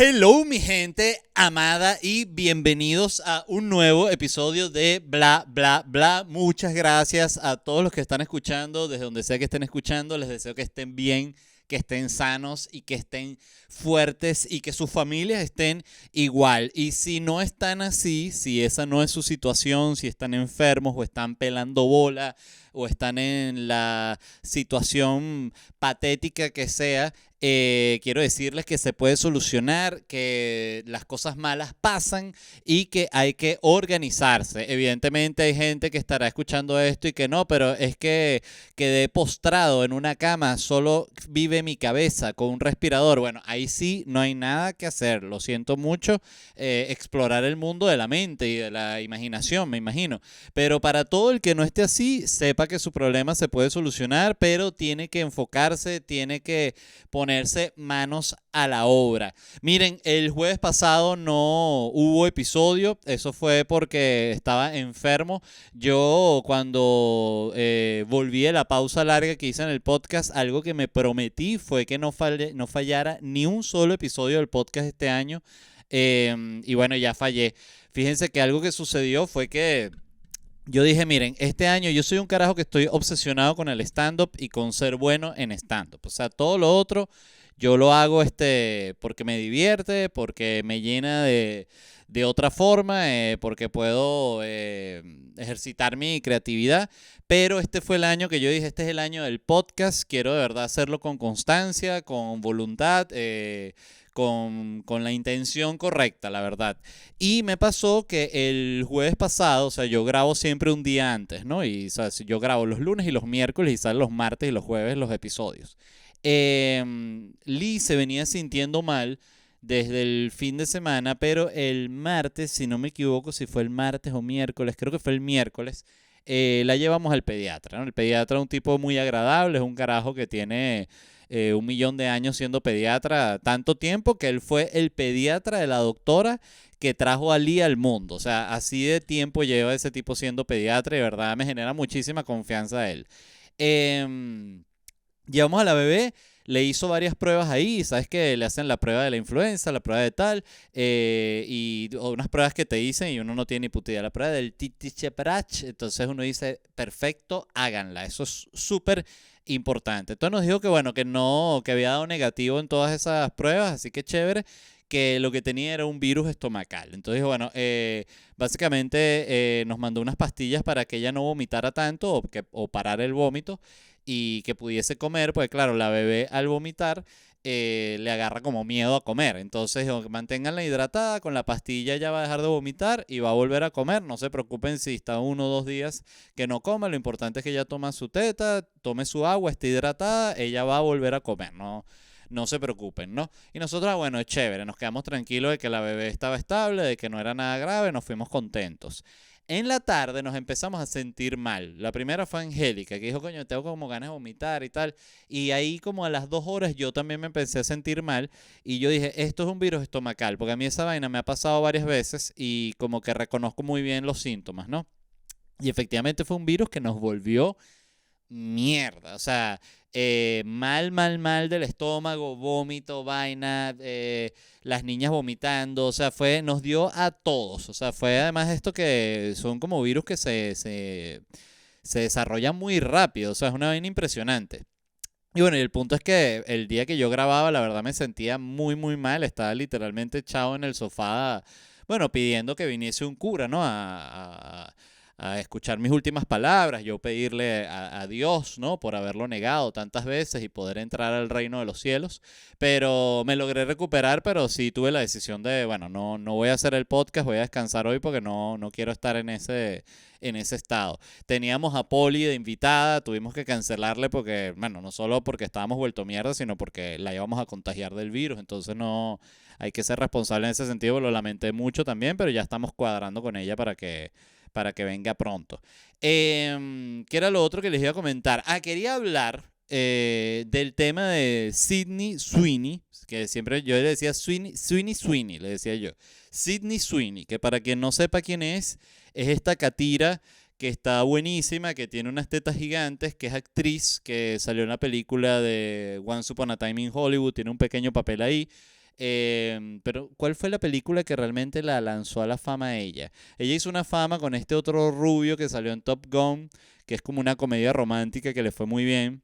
Hello, mi gente amada, y bienvenidos a un nuevo episodio de Bla Bla Bla. Muchas gracias a todos los que están escuchando, desde donde sea que estén escuchando. Les deseo que estén bien, que estén sanos y que estén fuertes y que sus familias estén igual. Y si no están así, si esa no es su situación, si están enfermos o están pelando bola o están en la situación patética que sea, quiero decirles que se puede solucionar, que las cosas malas pasan y que hay que organizarse. Evidentemente hay gente que estará escuchando esto y que no, pero es que quedé postrado en una cama, solo vive mi cabeza con un respirador. Bueno, ahí sí no hay nada que hacer, lo siento mucho. Explorar el mundo de la mente y de la imaginación, me imagino. Pero para todo el que no esté así, sepa que su problema se puede solucionar, pero tiene que enfocarse, tiene que ponerse manos a la obra. Miren, el jueves pasado no hubo episodio, eso fue porque estaba enfermo. Yo cuando volví de la pausa larga que hice en el podcast, algo que me prometí fue que no fallara ni un solo episodio del podcast este año. Y bueno, ya fallé. Fíjense que algo que sucedió fue que yo dije, miren, este año yo soy un carajo que estoy obsesionado con el stand-up y con ser bueno en stand-up. O sea, todo lo otro yo lo hago porque me divierte, porque me llena de otra forma, porque puedo ejercitar mi creatividad. Pero este fue el año que yo dije, este es el año del podcast. Quiero de verdad hacerlo con constancia, con voluntad, con la intención correcta, la verdad. Y me pasó que el jueves pasado, o sea, yo grabo siempre un día antes, ¿no? Y o sea, yo grabo los lunes y los miércoles y salen los martes y los jueves los episodios. Lee se venía sintiendo mal desde el fin de semana, pero el martes, si no me equivoco, si fue el martes o miércoles, creo que fue el miércoles, la llevamos al pediatra, ¿no? El pediatra es un tipo muy agradable, es un carajo que tiene 1 millón de años siendo pediatra, tanto tiempo que él fue el pediatra de la doctora que trajo a Lee al mundo. O sea, así de tiempo lleva ese tipo siendo pediatra y de verdad me genera muchísima confianza a él. Eh, Llevamos a la bebé, le hizo varias pruebas ahí, sabes que le hacen la prueba de la influenza, la prueba de tal, y unas pruebas que te dicen y uno no tiene ni puta idea. La prueba del titicheprach, entonces uno dice, perfecto, háganla, eso es súper importante. Entonces nos dijo que bueno, que no, que había dado negativo en todas esas pruebas, así que chévere, que lo que tenía era un virus estomacal. Entonces, bueno, básicamente nos mandó unas pastillas para que ella no vomitara tanto o parar el vómito y que pudiese comer, pues claro, la bebé al vomitar le agarra como miedo a comer. Entonces, manténganla hidratada, con la pastilla ya va a dejar de vomitar y va a volver a comer. No se preocupen si está 1 o 2 días que no coma, lo importante es que ella toma su teta, tome su agua, esté hidratada, ella va a volver a comer, no se preocupen, ¿no? Y nosotros, bueno, es chévere, nos quedamos tranquilos de que la bebé estaba estable, de que no era nada grave, nos fuimos contentos. En la tarde nos empezamos a sentir mal. La primera fue Angélica, que dijo, coño, tengo como ganas de vomitar y tal. Y ahí como a las 2 horas yo también me empecé a sentir mal. Y yo dije, esto es un virus estomacal, porque a mí esa vaina me ha pasado varias veces y como que reconozco muy bien los síntomas, ¿no? Y efectivamente fue un virus que nos volvió mierda. O sea, mal, mal, mal del estómago, vómito, vaina, las niñas vomitando. O sea, nos dio a todos. O sea, fue además esto que son como virus que se desarrollan muy rápido. O sea, es una vaina impresionante. Y bueno, y el punto es que el día que yo grababa, la verdad me sentía muy, muy mal. Estaba literalmente echado en el sofá, bueno, pidiendo que viniese un cura, ¿no? A escuchar mis últimas palabras, yo pedirle a Dios, ¿no? Por haberlo negado tantas veces y poder entrar al reino de los cielos. Pero me logré recuperar, pero sí tuve la decisión de, bueno, no voy a hacer el podcast, voy a descansar hoy porque no quiero estar en ese estado. Teníamos a Poli de invitada, tuvimos que cancelarle porque, bueno, no solo porque estábamos vuelto mierda, sino porque la íbamos a contagiar del virus. Entonces no hay que ser responsable en ese sentido, lo lamenté mucho también, pero ya estamos cuadrando con ella para que venga pronto. ¿Qué era lo otro que les iba a comentar? Quería hablar del tema de Sydney Sweeney, que siempre yo le decía Sweeney, le decía yo. Sydney Sweeney, que para quien no sepa quién es esta catira que está buenísima, que tiene unas tetas gigantes, que es actriz, que salió en la película de Once Upon a Time in Hollywood, tiene un pequeño papel ahí. Pero, ¿cuál fue la película que realmente la lanzó a la fama a ella? Ella hizo una fama con este otro rubio que salió en Top Gun, que es como una comedia romántica que le fue muy bien.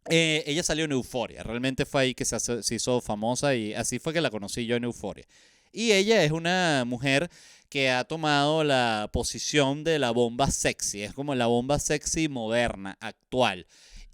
Ella salió en Euphoria, realmente fue ahí que se hizo famosa y así fue que la conocí yo en Euphoria. Y ella es una mujer que ha tomado la posición de la bomba sexy, es como la bomba sexy moderna, actual.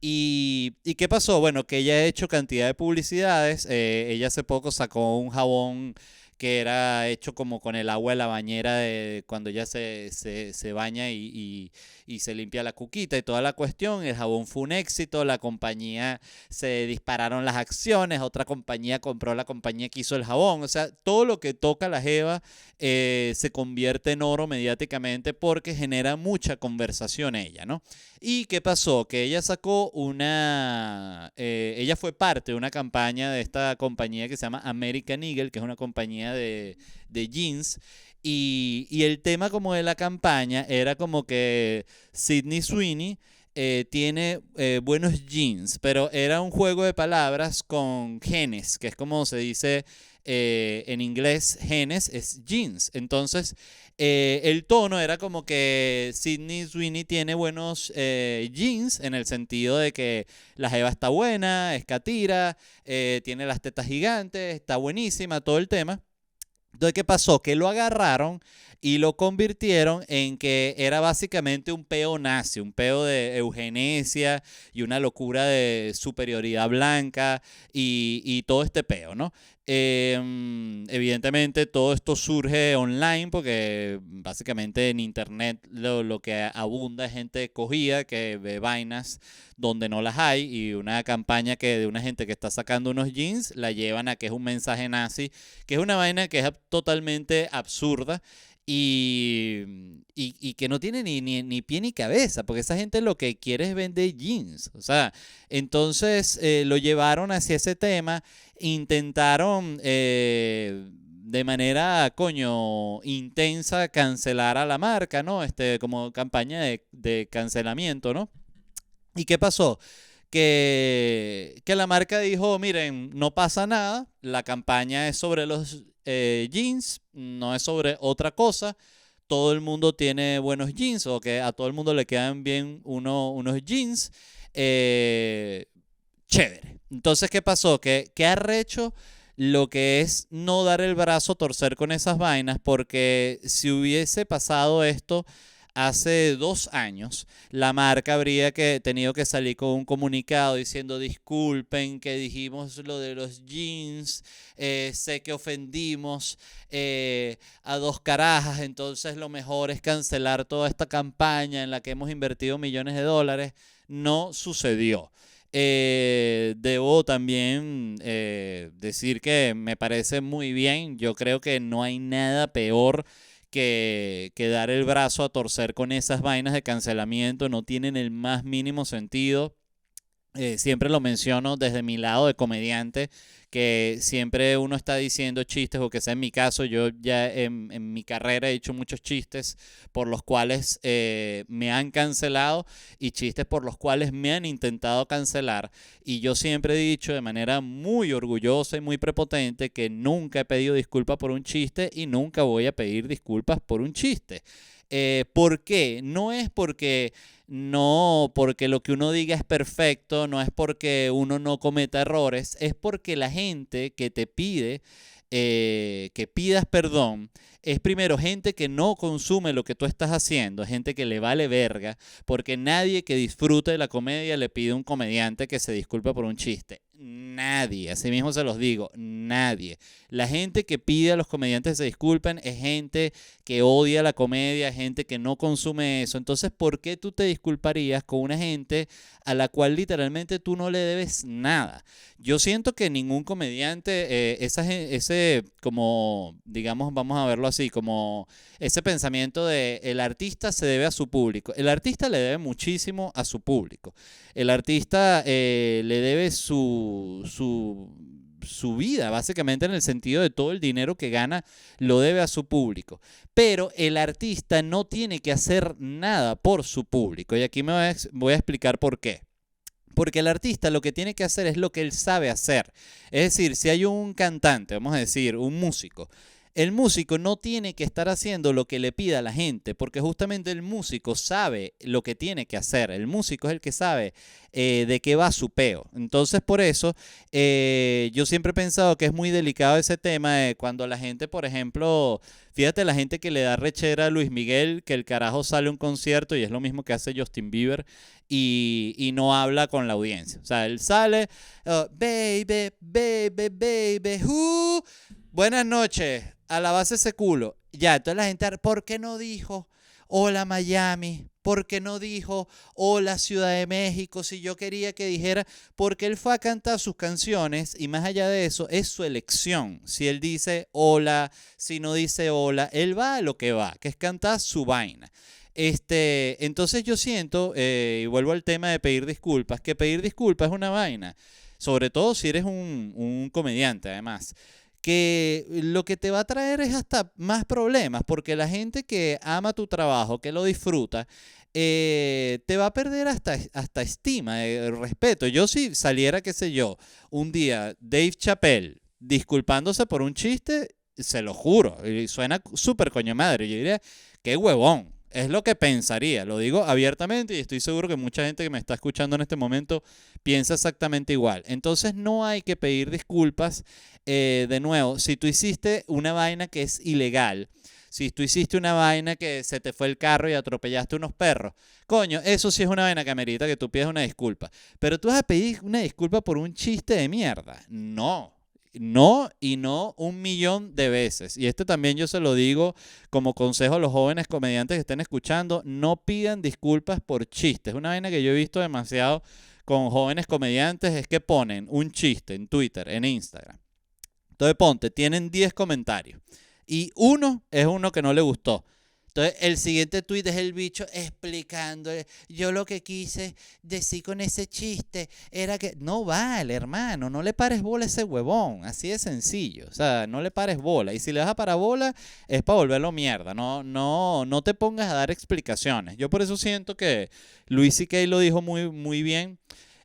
¿Y qué pasó? Bueno, que ella ha hecho cantidad de publicidades, ella hace poco sacó un jabón que era hecho como con el agua de la bañera de cuando ella se baña y se limpia la cuquita y toda la cuestión. El jabón fue un éxito, la compañía se dispararon las acciones, otra compañía compró la compañía que hizo el jabón. O sea, todo lo que toca la jeva se convierte en oro mediáticamente porque genera mucha conversación ella, ¿no? ¿Y qué pasó? Que ella sacó ella fue parte de una campaña de esta compañía que se llama American Eagle, que es una compañía de jeans. Y el tema como de la campaña era como que Sydney Sweeney tiene buenos jeans, pero era un juego de palabras con genes, que es como se dice en inglés, genes es jeans. Entonces, el tono era como que Sydney Sweeney tiene buenos jeans en el sentido de que la jeva está buena, es catira, tiene las tetas gigantes, está buenísima, todo el tema. Entonces, ¿qué pasó? Que lo agarraron y lo convirtieron en que era básicamente un peo nazi, un peo de eugenesia y una locura de superioridad blanca y todo este peo, ¿no? Evidentemente todo esto surge online porque básicamente en internet lo que abunda es gente cogida que ve vainas donde no las hay y una campaña que de una gente que está sacando unos jeans la llevan a que es un mensaje nazi, que es una vaina que es totalmente absurda y que no tiene ni pie ni cabeza, porque esa gente lo que quiere es vender jeans. O sea, entonces lo llevaron hacia ese tema, intentaron de manera, coño, intensa cancelar a la marca, ¿no? Como campaña de cancelamiento, ¿no? ¿Y qué pasó? Que la marca dijo, miren, no pasa nada, la campaña es sobre los jeans, no es sobre otra cosa, todo el mundo tiene buenos jeans o que a todo el mundo le quedan bien unos jeans, eh, chévere. Entonces, ¿qué pasó? Que arrecho lo que es no dar el brazo a torcer con esas vainas, porque si hubiese pasado esto hace 2 años, la marca habría tenido que salir con un comunicado diciendo disculpen que dijimos lo de los jeans, sé que ofendimos a dos carajas, entonces lo mejor es cancelar toda esta campaña en la que hemos invertido millones de dólares. No sucedió. Debo también decir que me parece muy bien. Yo creo que no hay nada peor que dar el brazo a torcer con esas vainas de cancelamiento. No tienen el más mínimo sentido. Siempre lo menciono desde mi lado de comediante, que siempre uno está diciendo chistes, o que sea en mi caso, yo ya en mi carrera he hecho muchos chistes por los cuales me han cancelado y chistes por los cuales me han intentado cancelar. Y yo siempre he dicho de manera muy orgullosa y muy prepotente que nunca he pedido disculpas por un chiste y nunca voy a pedir disculpas por un chiste. ¿Por qué? No porque lo que uno diga es perfecto, no es porque uno no cometa errores, es porque la gente que te pide que pidas perdón es primero gente que no consume lo que tú estás haciendo, gente que le vale verga, porque nadie que disfrute de la comedia le pide a un comediante que se disculpe por un chiste. Nadie, así mismo se los digo, nadie. La gente que pide a los comediantes que se disculpen es gente que odia la comedia, gente que no consume eso. Entonces, ¿por qué tú te disculparías con una gente a la cual literalmente tú no le debes nada? Yo siento que ningún comediante, ese como, digamos, vamos a verlo así, como ese pensamiento de el artista se debe a su público. El artista le debe muchísimo a su público. El artista le debe su vida, básicamente en el sentido de todo el dinero que gana, lo debe a su público. Pero el artista no tiene que hacer nada por su público. Y aquí voy a explicar por qué. Porque el artista lo que tiene que hacer es lo que él sabe hacer. Es decir, si hay un cantante, vamos a decir, un músico, el músico no tiene que estar haciendo lo que le pida la gente, porque justamente el músico sabe lo que tiene que hacer. El músico es el que sabe de qué va su peo. Entonces, por eso, yo siempre he pensado que es muy delicado ese tema de cuando la gente, por ejemplo, fíjate la gente que le da rechera a Luis Miguel, que el carajo sale a un concierto y es lo mismo que hace Justin Bieber y no habla con la audiencia. O sea, él sale, baby, baby, baby, buenas noches, a la base ese culo. Ya, entonces la gente, ¿por qué no dijo hola Miami? ¿Por qué no dijo hola Ciudad de México? Si yo quería que dijera, porque él fue a cantar sus canciones y más allá de eso, es su elección. Si él dice hola, si no dice hola, él va a lo que va, que es cantar su vaina. Entonces yo siento, y vuelvo al tema de pedir disculpas, que pedir disculpas es una vaina, sobre todo si eres un comediante además, que lo que te va a traer es hasta más problemas, porque la gente que ama tu trabajo, que lo disfruta, te va a perder hasta estima, respeto. Yo si saliera, qué sé yo, un día Dave Chappelle disculpándose por un chiste, se lo juro, y suena súper coño madre, yo diría, qué huevón. Es lo que pensaría, lo digo abiertamente y estoy seguro que mucha gente que me está escuchando en este momento piensa exactamente igual. Entonces no hay que pedir disculpas. De nuevo, si tú hiciste una vaina que es ilegal, si tú hiciste una vaina que se te fue el carro y atropellaste unos perros, coño, eso sí es una vaina que amerita que tú pidas una disculpa. Pero tú vas a pedir una disculpa por un chiste de mierda. No. No y no 1.000.000 de veces. Y también yo se lo digo como consejo a los jóvenes comediantes que estén escuchando, no pidan disculpas por chistes. Una vaina que yo he visto demasiado con jóvenes comediantes es que ponen un chiste en Twitter, en Instagram. Entonces ponte, tienen 10 comentarios y uno es uno que no le gustó. Entonces el siguiente tweet es el bicho explicando, yo lo que quise decir con ese chiste era que no vale, hermano, no le pares bola a ese huevón, así de sencillo, o sea, no le pares bola, y si le vas a parar bola es para volverlo mierda, no te pongas a dar explicaciones. Yo por eso siento que Louis C.K. lo dijo muy bien.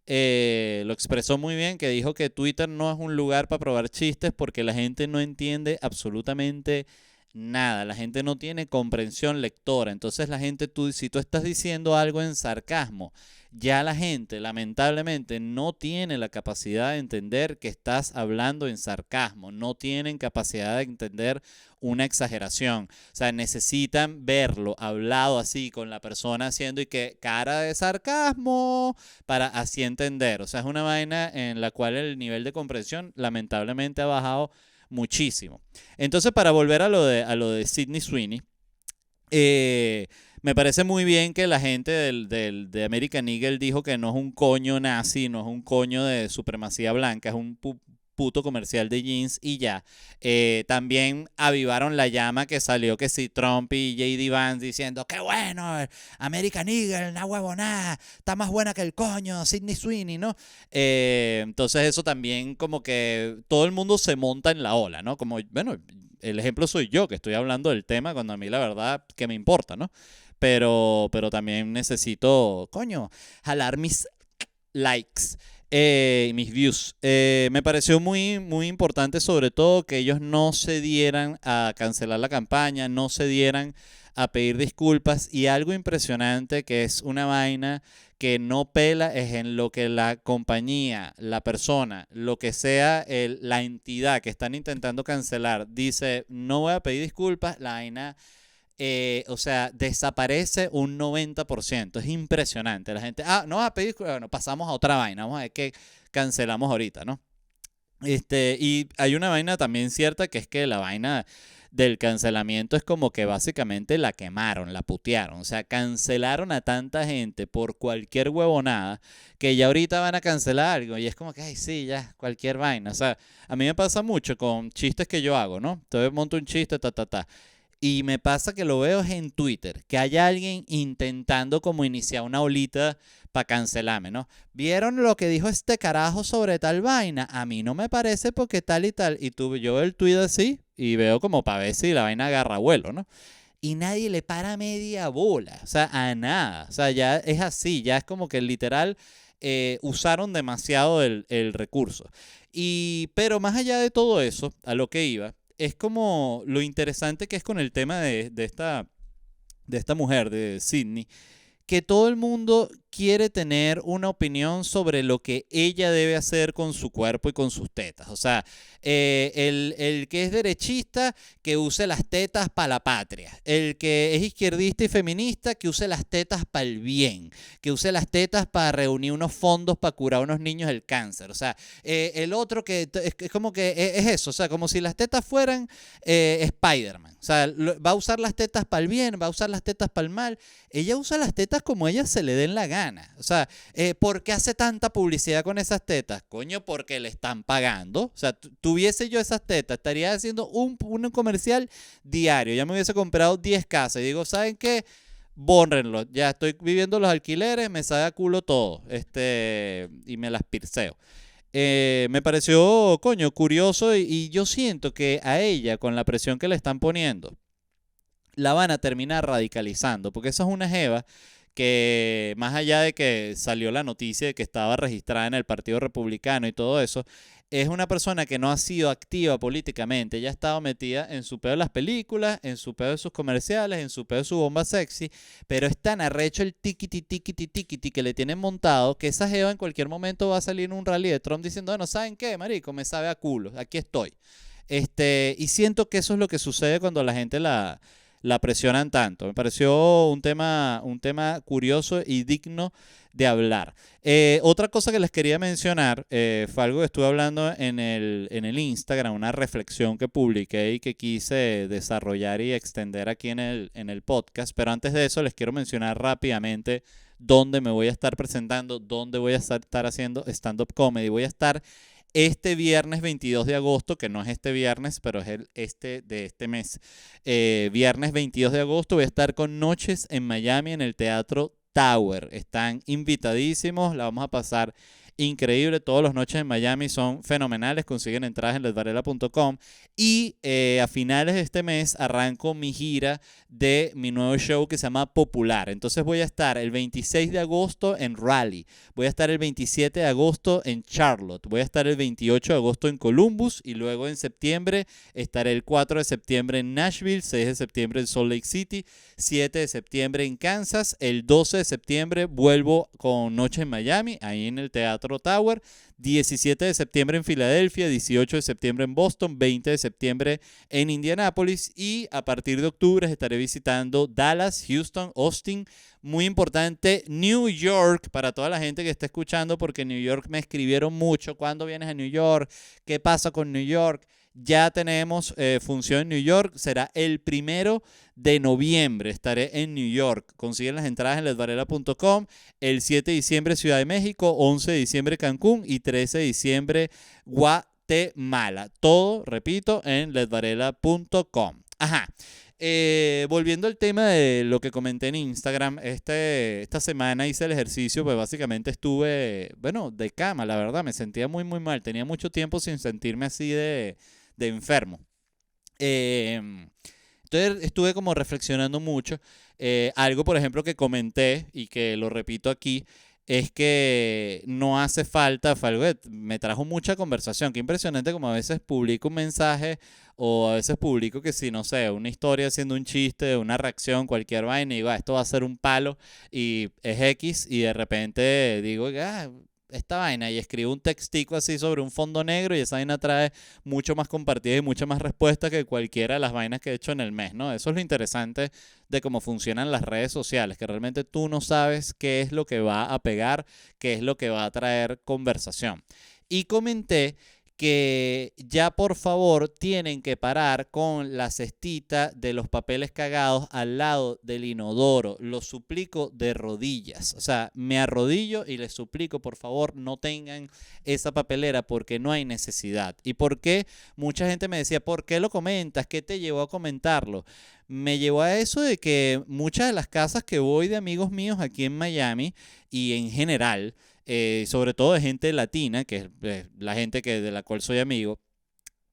Lo expresó muy bien, que dijo que Twitter no es un lugar para probar chistes porque la gente no entiende absolutamente nada, la gente no tiene comprensión lectora. Entonces la gente, si tú estás diciendo algo en sarcasmo, ya la gente lamentablemente no tiene la capacidad de entender que estás hablando en sarcasmo, no tienen capacidad de entender una exageración. O sea, necesitan verlo hablado así con la persona haciendo y que cara de sarcasmo para así entender. O sea, es una vaina en la cual el nivel de comprensión lamentablemente ha bajado muchísimo. Entonces, para volver a lo de Sydney Sweeney, me parece muy bien que la gente de American Eagle dijo que no es un coño nazi, no es un coño de supremacía blanca, es un puto comercial de jeans y ya. También avivaron la llama que salió que si Trump y J.D. Vance diciendo qué bueno, American Eagle, una huevonada, está más buena que el coño, Sydney Sweeney, ¿no? Entonces eso también como que todo el mundo se monta en la ola, ¿no? Como, bueno, el ejemplo soy yo que estoy hablando del tema cuando a mí la verdad que me importa, ¿no? Pero también necesito, coño, jalar mis likes. Mis views. Me pareció muy importante sobre todo que ellos no se dieran a cancelar la campaña, no se dieran a pedir disculpas y algo impresionante que es una vaina que no pela es en lo que la compañía, la persona, lo que sea la entidad que están intentando cancelar dice no voy a pedir disculpas, la vaina o sea, desaparece un 90%. Es impresionante. La gente, no vas a pedir, bueno, pasamos a otra vaina. Vamos a ver qué cancelamos ahorita, ¿no? Y hay una vaina también cierta que es que la vaina del cancelamiento es como que básicamente la quemaron, la putearon. O sea, cancelaron a tanta gente por cualquier huevonada que ya ahorita van a cancelar algo. Y es como que, ay, sí, ya, cualquier vaina. O sea, a mí me pasa mucho con chistes que yo hago, ¿no? Entonces monto un chiste, ta. Y me pasa que lo veo en Twitter, que haya alguien intentando como iniciar una olita para cancelarme, ¿no? ¿Vieron lo que dijo este carajo sobre tal vaina? A mí no me parece porque tal y tal. Y yo veo el tweet así y veo como para ver si la vaina agarra vuelo, ¿no? y nadie le para media bola, o sea, a nada. O sea, ya es así, ya es como que literal usaron demasiado el recurso. Pero más allá de todo eso, a lo que iba, es como lo interesante que es con el tema de esta mujer, de Sydney, que todo el mundo quiere tener una opinión sobre lo que ella debe hacer con su cuerpo y con sus tetas. O sea, el que es derechista, que use las tetas para la patria. El que es izquierdista y feminista, que use las tetas para el bien. Que use las tetas para reunir unos fondos para curar a unos niños el cáncer. O sea, el otro que es como que es eso. O sea, como si las tetas fueran Spider-Man. O sea, va a usar las tetas para el bien, va a usar las tetas para el mal. Ella usa las tetas como ella se le den la gana. O sea, ¿por qué hace tanta publicidad con esas tetas? Coño, porque le están pagando. O sea, tuviese yo esas tetas, estaría haciendo un comercial diario. Ya me hubiese comprado 10 casas y digo, ¿saben qué? Bórrenlo. Ya estoy viviendo los alquileres, me sale a culo todo. Y me las pirceo. Me pareció, coño, curioso y yo siento que a ella, con la presión que le están poniendo, la van a terminar radicalizando, porque esa es una jeva que más allá de que salió la noticia de que estaba registrada en el Partido Republicano y todo eso, es una persona que no ha sido activa políticamente. Ella ha estado metida en su pedo de las películas, en su pedo de sus comerciales, en su pedo de su bomba sexy, pero es tan arrecho el tiquiti, tiquiti, tiquiti que le tienen montado que esa jeva en cualquier momento va a salir en un rally de Trump diciendo, bueno, ¿saben qué, marico? Me sabe a culo, aquí estoy. Y siento que eso es lo que sucede cuando la gente la presionan tanto. Me pareció un tema curioso y digno de hablar. Otra cosa que les quería mencionar fue algo que estuve hablando en el Instagram, una reflexión que publiqué y que quise desarrollar y extender aquí en el podcast. Pero antes de eso les quiero mencionar rápidamente dónde me voy a estar presentando, dónde voy a estar haciendo stand-up comedy. Voy a estar este viernes 22 de agosto, que no es este viernes, pero es de este mes. Viernes 22 de agosto voy a estar con Noches en Miami en el Teatro Tower. Están invitadísimos, la vamos a pasar increíble. Todas las noches en Miami son fenomenales. Consiguen entradas en ledvarela.com. Y a finales de este mes arranco mi gira de mi nuevo show que se llama Popular. Entonces voy a estar el 26 de agosto en Raleigh. Voy a estar el 27 de agosto en Charlotte. Voy a estar el 28 de agosto en Columbus. Y luego en septiembre estaré el 4 de septiembre en Nashville. 6 de septiembre en Salt Lake City. 7 de septiembre en Kansas. El 12 de septiembre vuelvo con Noche en Miami, ahí en el Teatro Tower. 17 de septiembre en Filadelfia, 18 de septiembre en Boston, 20 de septiembre en Indianápolis y a partir de octubre estaré visitando Dallas, Houston, Austin, muy importante, New York, para toda la gente que está escuchando, porque en New York me escribieron mucho, ¿cuándo vienes a New York? ¿Qué pasa con New York? Ya tenemos función en New York, será el 1 de noviembre, estaré en New York. Consiguen las entradas en ledvarela.com. El 7 de diciembre Ciudad de México, 11 de diciembre Cancún y 13 de diciembre Guatemala. Todo, repito, en ledvarela.com. Ajá. Volviendo al tema de lo que comenté en Instagram, esta semana hice el ejercicio, pues básicamente estuve, bueno, de cama, la verdad, me sentía muy, muy mal. Tenía mucho tiempo sin sentirme así de enfermo. Entonces estuve como reflexionando mucho. Algo, por ejemplo, que comenté y que lo repito aquí, es que no hace falta, fue algo que me trajo mucha conversación. Qué impresionante como a veces publico un mensaje o a veces publico que si, no sé, una historia haciendo un chiste, una reacción, cualquier vaina, y digo, esto va a ser un palo y es X, y de repente digo, esta vaina, y escribo un textico así sobre un fondo negro y esa vaina trae mucho más compartidas y mucha más respuesta que cualquiera de las vainas que he hecho en el mes, ¿no? Eso es lo interesante de cómo funcionan las redes sociales, que realmente tú no sabes qué es lo que va a pegar, qué es lo que va a traer conversación. Y comenté que ya por favor tienen que parar con la cestita de los papeles cagados al lado del inodoro. Lo suplico de rodillas. O sea, me arrodillo y les suplico, por favor, no tengan esa papelera porque no hay necesidad. ¿Y por qué? Mucha gente me decía, ¿por qué lo comentas? ¿Qué te llevó a comentarlo? Me llevó a eso de que muchas de las casas que voy de amigos míos aquí en Miami y en general, sobre todo de gente latina, que es la gente de la cual soy amigo,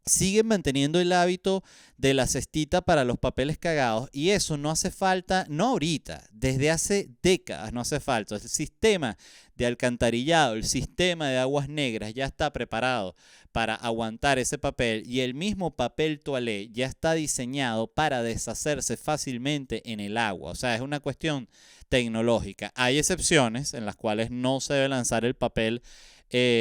siguen manteniendo el hábito de la cestita para los papeles cagados y eso no hace falta, no ahorita, desde hace décadas no hace falta. El sistema de alcantarillado, el sistema de aguas negras ya está preparado para aguantar ese papel y el mismo papel toalé ya está diseñado para deshacerse fácilmente en el agua. O sea, es una cuestión tecnológica. Hay excepciones en las cuales no se debe lanzar el papel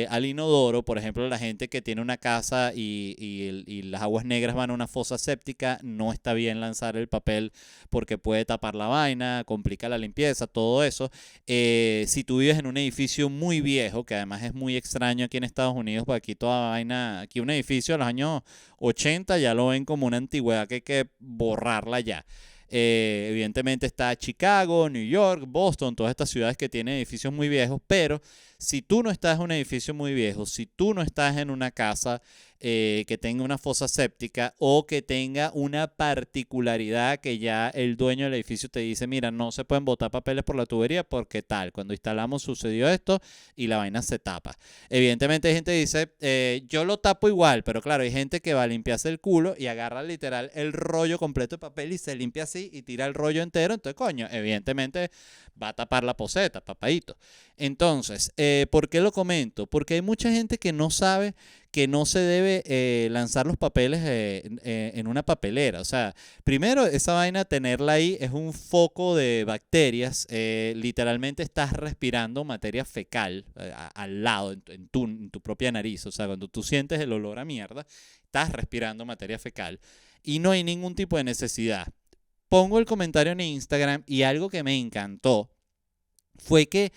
al inodoro, por ejemplo, la gente que tiene una casa y las aguas negras van a una fosa séptica, no está bien lanzar el papel porque puede tapar la vaina, complica la limpieza, todo eso. Si tú vives en un edificio muy viejo, que además es muy extraño aquí en Estados Unidos, porque aquí toda vaina, aquí un edificio de los años 80 ya lo ven como una antigüedad que hay que borrarla ya. Evidentemente está Chicago, New York, Boston, todas estas ciudades que tienen edificios muy viejos, pero si tú no estás en un edificio muy viejo, si tú no estás en una casa que tenga una fosa séptica o que tenga una particularidad que ya el dueño del edificio te dice, mira, no se pueden botar papeles por la tubería porque tal, cuando instalamos sucedió esto y la vaina se tapa. Evidentemente hay gente que dice, yo lo tapo igual, pero claro, hay gente que va a limpiarse el culo y agarra literal el rollo completo de papel y se limpia así y tira el rollo entero, entonces coño, evidentemente va a tapar la poseta, papadito. Entonces, ¿por qué lo comento? Porque hay mucha gente que no sabe que no se debe lanzar los papeles en una papelera. O sea, primero, esa vaina, tenerla ahí es un foco de bacterias. Literalmente estás respirando materia fecal al lado, en tu propia nariz. O sea, cuando tú sientes el olor a mierda, estás respirando materia fecal. Y no hay ningún tipo de necesidad. Pongo el comentario en Instagram y algo que me encantó fue que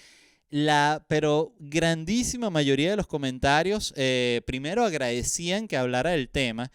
pero grandísima mayoría de los comentarios primero agradecían que hablara del tema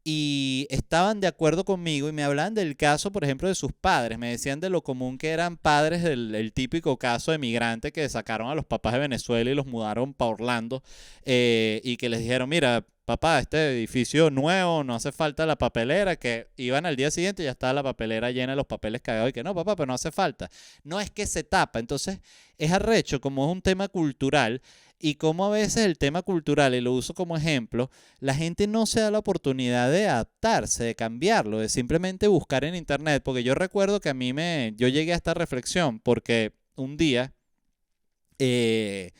y estaban de acuerdo conmigo y me hablaban del caso, por ejemplo, de sus padres. Me decían de lo común que eran padres del el típico caso de migrante que sacaron a los papás de Venezuela y los mudaron para Orlando y que les dijeron, mira, papá, este edificio nuevo, no hace falta la papelera, que iban al día siguiente y ya estaba la papelera llena de los papeles cagados y que no, papá, pero no hace falta. No es que se tapa, entonces es arrecho como es un tema cultural y como a veces el tema cultural, y lo uso como ejemplo, la gente no se da la oportunidad de adaptarse, de cambiarlo, de simplemente buscar en internet, porque yo recuerdo que yo llegué a esta reflexión porque un día, eh,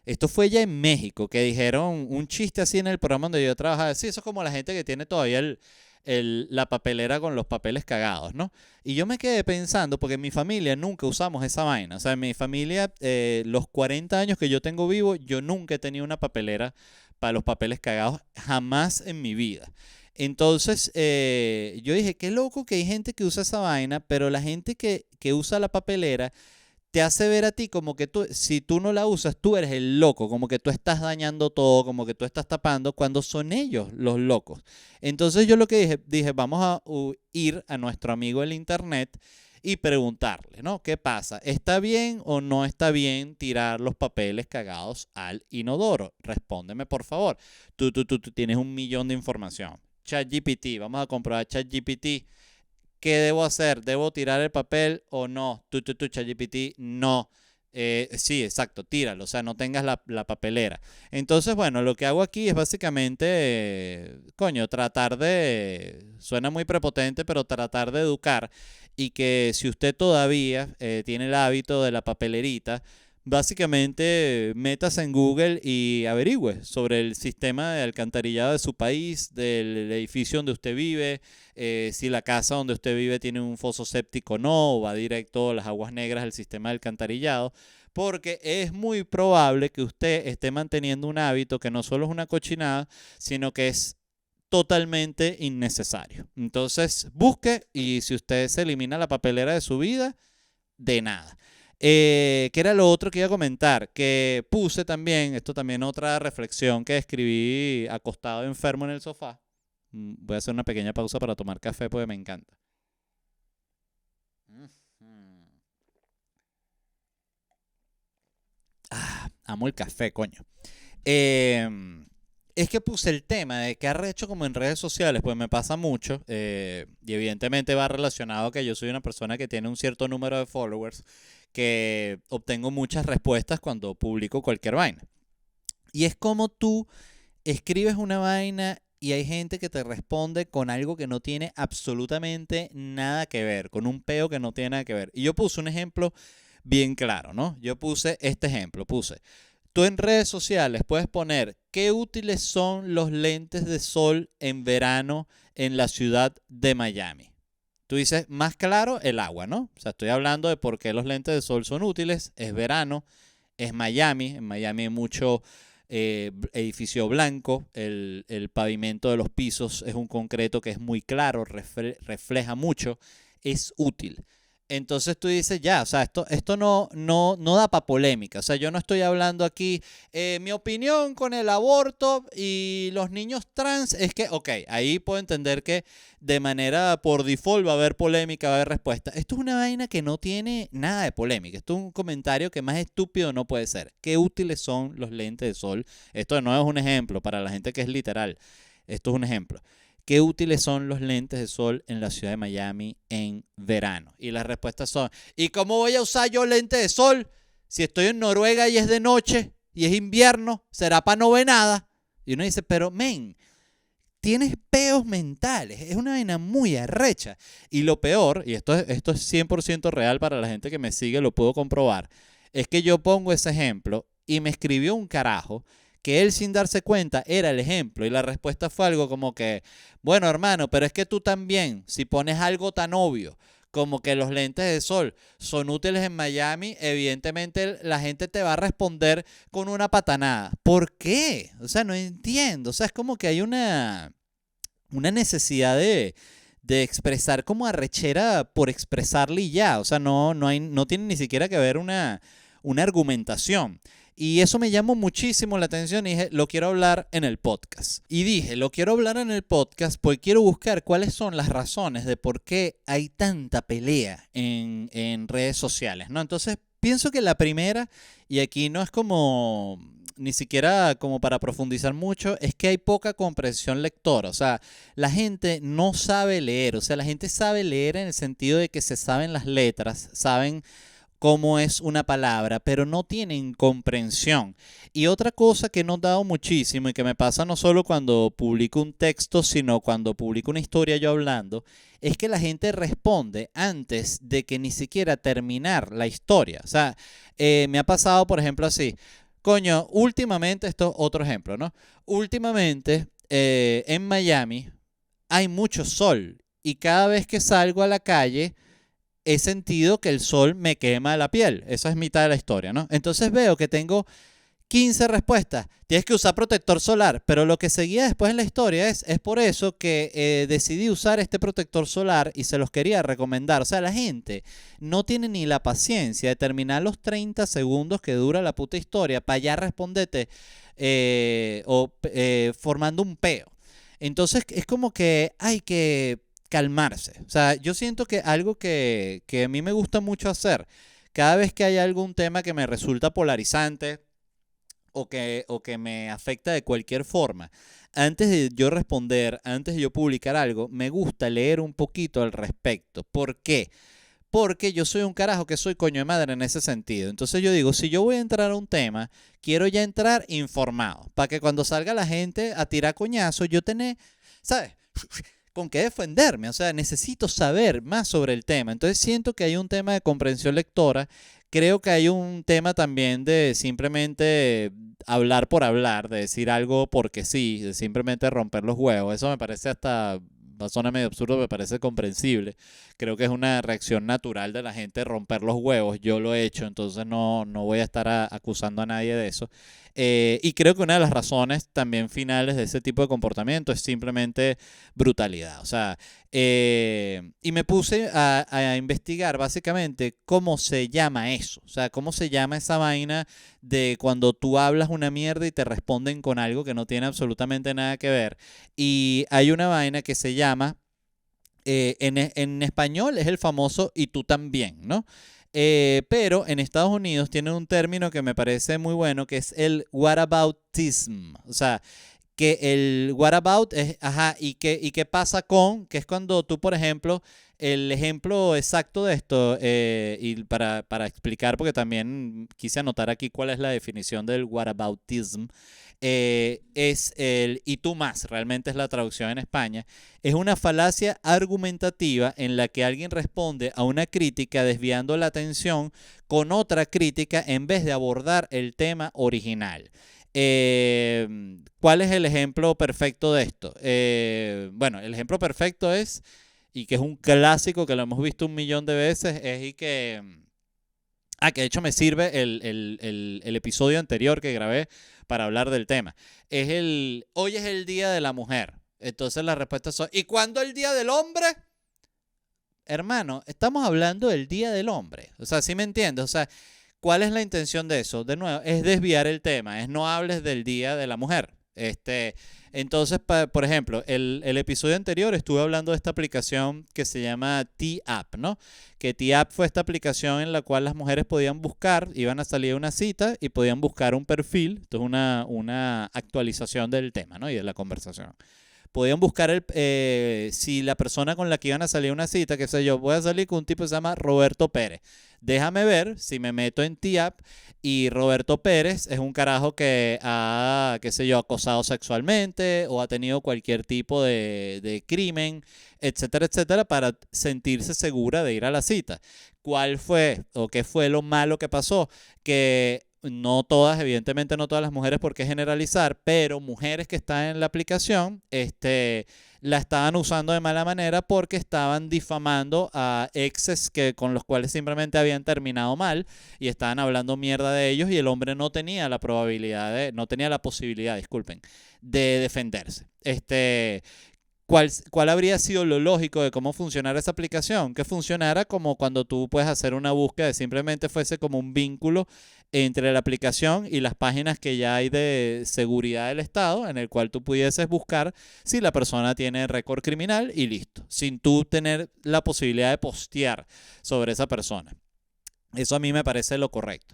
esto fue ya en México, que dijeron un chiste así en el programa donde yo trabajaba. Sí, eso es como la gente que tiene todavía la papelera con los papeles cagados, ¿no? Y yo me quedé pensando, porque en mi familia nunca usamos esa vaina. O sea, en mi familia, los 40 años que yo tengo vivo, yo nunca he tenido una papelera para los papeles cagados, jamás en mi vida. Entonces, yo dije, qué loco que hay gente que usa esa vaina, pero la gente que usa la papelera te hace ver a ti como que tú, si tú no la usas, tú eres el loco, como que tú estás dañando todo, como que tú estás tapando, cuando son ellos los locos. Entonces yo lo que dije, vamos a ir a nuestro amigo el internet y preguntarle, ¿no? ¿Qué pasa? ¿Está bien o no está bien tirar los papeles cagados al inodoro? Respóndeme, por favor. Tú tienes un millón de información. ChatGPT, vamos a comprobar ChatGPT. ¿Qué debo hacer? ¿Debo tirar el papel o no? ChatGPT, no. Sí, exacto, tíralo, o sea, no tengas la papelera. Entonces, bueno, lo que hago aquí es básicamente, coño, tratar suena muy prepotente, pero tratar de educar y que si usted todavía tiene el hábito de la papelerita, básicamente métase en Google y averigüe sobre el sistema de alcantarillado de su país, del edificio donde usted vive, si la casa donde usted vive tiene un foso séptico o no, o va directo a las aguas negras del sistema de alcantarillado, porque es muy probable que usted esté manteniendo un hábito que no solo es una cochinada, sino que es totalmente innecesario. Entonces, busque y si usted se elimina la papelera de su vida, de nada. ¿Qué era lo otro que iba a comentar? Que puse también, esto también otra reflexión que escribí acostado enfermo en el sofá. Voy a hacer una pequeña pausa para tomar café porque me encanta. Amo el café, coño. Eh, es que puse el tema de que arrecho como en redes sociales, pues me pasa mucho, y evidentemente va relacionado a que yo soy una persona que tiene un cierto número de followers, que obtengo muchas respuestas cuando publico cualquier vaina. Y es como tú escribes una vaina y hay gente que te responde con algo que no tiene absolutamente nada que ver, con un peo que no tiene nada que ver. Y yo puse un ejemplo bien claro, ¿no? Yo puse este ejemplo, tú en redes sociales puedes poner qué útiles son los lentes de sol en verano en la ciudad de Miami. Tú dices, más claro, el agua, ¿no? O sea, estoy hablando de por qué los lentes de sol son útiles. Es verano, es Miami. En Miami hay mucho edificio blanco. El pavimento de los pisos es un concreto que es muy claro, refleja mucho. Es útil. Entonces tú dices, ya, o sea, esto no da para polémica. O sea, yo no estoy hablando aquí, mi opinión con el aborto y los niños trans es que, ok, ahí puedo entender que de manera por default va a haber polémica, va a haber respuesta. Esto es una vaina que no tiene nada de polémica. Esto es un comentario que más estúpido no puede ser. ¿Qué útiles son los lentes de sol? Esto no es un ejemplo para la gente que es literal. Esto es un ejemplo. ¿Qué útiles son los lentes de sol en la ciudad de Miami en verano? Y las respuestas son, ¿y cómo voy a usar yo lentes de sol si estoy en Noruega y es de noche y es invierno? ¿Será para no ver nada? Y uno dice, pero men, tienes peos mentales, es una vaina muy arrecha. Y lo peor, y esto es 100% real para la gente que me sigue, lo puedo comprobar, es que yo pongo ese ejemplo y me escribió un carajo que él sin darse cuenta era el ejemplo y la respuesta fue algo como que, bueno hermano, pero es que tú también, si pones algo tan obvio como que los lentes de sol son útiles en Miami, evidentemente la gente te va a responder con una patanada. ¿Por qué? O sea, no entiendo. O sea, es como que hay una necesidad de expresar como arrechera por expresarle y ya. O sea, no tiene ni siquiera que ver una argumentación. Y eso me llamó muchísimo la atención y dije, lo quiero hablar en el podcast. Y dije, lo quiero hablar en el podcast porque quiero buscar cuáles son las razones de por qué hay tanta pelea en redes sociales, ¿no? Entonces, pienso que la primera, y aquí no es como ni siquiera como para profundizar mucho, es que hay poca comprensión lectora. O sea, la gente no sabe leer. O sea, la gente sabe leer en el sentido de que se saben las letras, saben cómo es una palabra, pero no tienen comprensión. Y otra cosa que he notado muchísimo y que me pasa no solo cuando publico un texto, sino cuando publico una historia yo hablando, es que la gente responde antes de que ni siquiera terminar la historia. O sea, me ha pasado, por ejemplo, así. Coño, últimamente, esto es otro ejemplo, ¿no? Últimamente, en Miami hay mucho sol y cada vez que salgo a la calle he sentido que el sol me quema la piel. Esa es mitad de la historia, ¿no? Entonces veo que tengo 15 respuestas. Tienes que usar protector solar, pero lo que seguía después en la historia es por eso que decidí usar este protector solar y se los quería recomendar. O sea, la gente no tiene ni la paciencia de terminar los 30 segundos que dura la puta historia para ya responderte formando un peo. Entonces es como que hay que calmarse. O sea, yo siento que algo que a mí me gusta mucho hacer, cada vez que hay algún tema que me resulta polarizante o que me afecta de cualquier forma, antes de yo responder, antes de yo publicar algo, me gusta leer un poquito al respecto. ¿Por qué? Porque yo soy un carajo que soy coño de madre en ese sentido. Entonces yo digo, si yo voy a entrar a un tema, quiero ya entrar informado, para que cuando salga la gente a tirar coñazo, yo tener, ¿sabes? Con qué defenderme, o sea, necesito saber más sobre el tema. Entonces siento que hay un tema de comprensión lectora, creo que hay un tema también de simplemente hablar por hablar, de decir algo porque sí, de simplemente romper los huevos. Eso me parece hasta, va a sonar medio absurdo, me parece comprensible. Creo que es una reacción natural de la gente romper los huevos. Yo lo he hecho, entonces no voy a estar acusando a nadie de eso. Y creo que una de las razones también finales de ese tipo de comportamiento es simplemente brutalidad. O sea, y me puse a investigar básicamente cómo se llama eso. O sea, cómo se llama esa vaina de cuando tú hablas una mierda y te responden con algo que no tiene absolutamente nada que ver. Y hay una vaina que se llama, en español es el famoso y tú también, ¿no? Pero en Estados Unidos tienen un término que me parece muy bueno, que es el whataboutism. O sea, que el what about es, ajá, ¿y qué pasa con? Que es cuando tú, por ejemplo, el ejemplo exacto de esto, y para explicar, porque también quise anotar aquí cuál es la definición del whataboutism, es el y tú más, realmente es la traducción en España, es una falacia argumentativa en la que alguien responde a una crítica desviando la atención con otra crítica en vez de abordar el tema original. ¿Cuál es el ejemplo perfecto de esto? Bueno, el ejemplo perfecto es, y que es un clásico que lo hemos visto un millón de veces, es y que... que de hecho me sirve el episodio anterior que grabé para hablar del tema. Hoy es el Día de la Mujer. Entonces la respuesta es, ¿y cuándo el Día del Hombre? Hermano, estamos hablando del Día del Hombre. O sea, ¿sí me entiendes? O sea, ¿cuál es la intención de eso? De nuevo, es desviar el tema, es no hables del Día de la Mujer. Entonces, por ejemplo, el episodio anterior estuve hablando de esta aplicación que se llama T-App, ¿no? Que T-App fue esta aplicación en la cual las mujeres podían buscar, iban a salir a una cita y podían buscar un perfil. Esto es una actualización del tema, ¿no? Y de la conversación. Podían buscar si la persona con la que iban a salir a una cita, qué sé yo, voy a salir con un tipo que se llama Roberto Pérez. Déjame ver si me meto en T-App y Roberto Pérez es un carajo que ha, qué sé yo, acosado sexualmente o ha tenido cualquier tipo de crimen, etcétera, etcétera, para sentirse segura de ir a la cita. ¿Cuál fue o qué fue lo malo que pasó? Que no todas, evidentemente no todas las mujeres, porque generalizar, pero mujeres que están en la aplicación, la estaban usando de mala manera porque estaban difamando a exes con los cuales simplemente habían terminado mal y estaban hablando mierda de ellos y el hombre no tenía la probabilidad no tenía la posibilidad, disculpen, de defenderse. ¿Cuál habría sido lo lógico de cómo funcionara esa aplicación? Que funcionara como cuando tú puedes hacer una búsqueda, simplemente fuese como un vínculo entre la aplicación y las páginas que ya hay de seguridad del Estado, en el cual tú pudieses buscar si la persona tiene récord criminal y listo, sin tú tener la posibilidad de postear sobre esa persona. Eso a mí me parece lo correcto.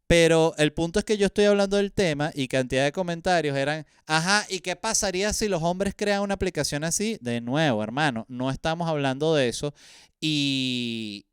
Pero el punto es que yo estoy hablando del tema y cantidad de comentarios eran, ajá, ¿y qué pasaría si los hombres crean una aplicación así? De nuevo, hermano, no estamos hablando de eso. Y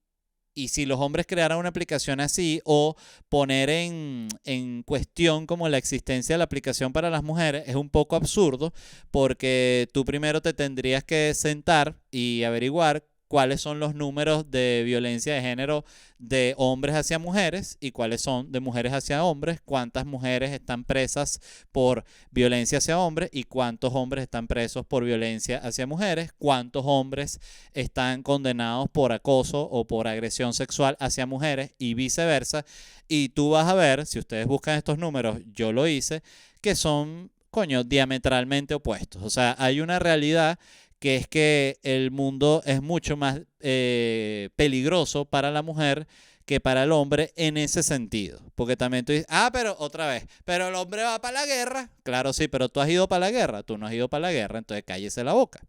si los hombres crearan una aplicación así o poner en cuestión como la existencia de la aplicación para las mujeres es un poco absurdo porque tú primero te tendrías que sentar y averiguar cuáles son los números de violencia de género de hombres hacia mujeres y cuáles son de mujeres hacia hombres, cuántas mujeres están presas por violencia hacia hombres y cuántos hombres están presos por violencia hacia mujeres, cuántos hombres están condenados por acoso o por agresión sexual hacia mujeres y viceversa. Y tú vas a ver, si ustedes buscan estos números, yo lo hice, que son, coño, diametralmente opuestos. O sea, hay una realidad que es que el mundo es mucho más peligroso para la mujer que para el hombre en ese sentido. Porque también tú dices, pero otra vez, pero el hombre va para la guerra. Claro, sí, pero tú has ido para la guerra, tú no has ido para la guerra, entonces cállese la boca.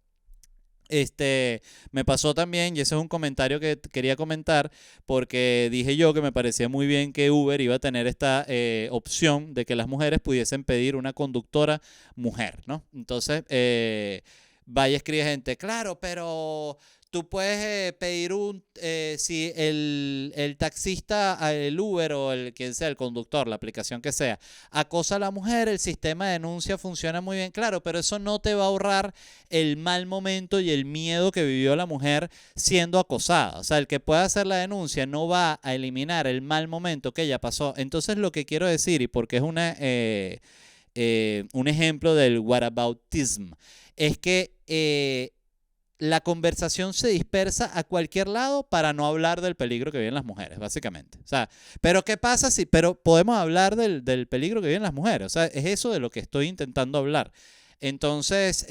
Me pasó también, y ese es un comentario que quería comentar, porque dije yo que me parecía muy bien que Uber iba a tener esta opción de que las mujeres pudiesen pedir una conductora mujer, ¿no? Entonces, vaya escribe gente, claro, pero tú puedes pedir si el taxista, el Uber o el quien sea, el conductor, la aplicación que sea, acosa a la mujer, el sistema de denuncia funciona muy bien, claro, pero eso no te va a ahorrar el mal momento y el miedo que vivió la mujer siendo acosada. O sea, el que pueda hacer la denuncia no va a eliminar el mal momento que ella pasó. Entonces, lo que quiero decir, y porque es un ejemplo del whataboutism, es que la conversación se dispersa a cualquier lado para no hablar del peligro que viven las mujeres, básicamente. O sea, pero ¿qué pasa si? Pero podemos hablar del peligro que viven las mujeres. O sea, es eso de lo que estoy intentando hablar. Entonces,